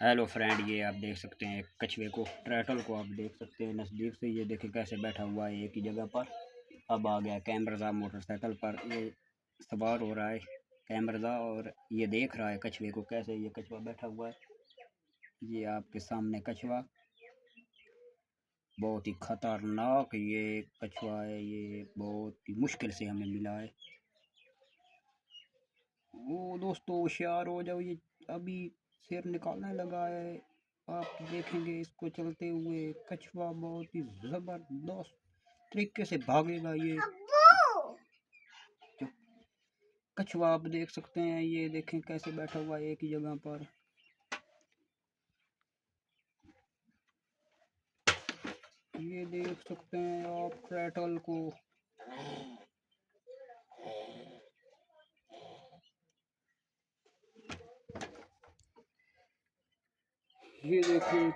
Hello friend, ये आप देख सकते हैं कछुए को, टर्टल को आप देख सकते हैं नज़दीक से। ये देखें कैसे बैठा हुआ है एक ही जगह पर। अब आ गया कैमरजा मोटरसाइकिल पर, ये सवार हो रहा है कैमरजा और ये देख रहा है कछुए को कैसे ये कछुआ बैठा हुआ है। ये आपके सामने कछुआ बहुत ही खतरनाक ये कछुआ है। ये बहुत ही मुश्किल से हमें मिला है। वो दोस्तों होशियार हो जाओ, ये अभी शेर निकालने लगा है। आप देखेंगे इसको चलते हुए। कछुआ बहुत ही जबरदस्त तरीके से भागेगा ये। जो कछुआ आप देख सकते हैं, ये देखें कैसे बैठा हुआ है एक ही जगह पर। ये देख सकते हैं आप टर्टल को। ये देखिए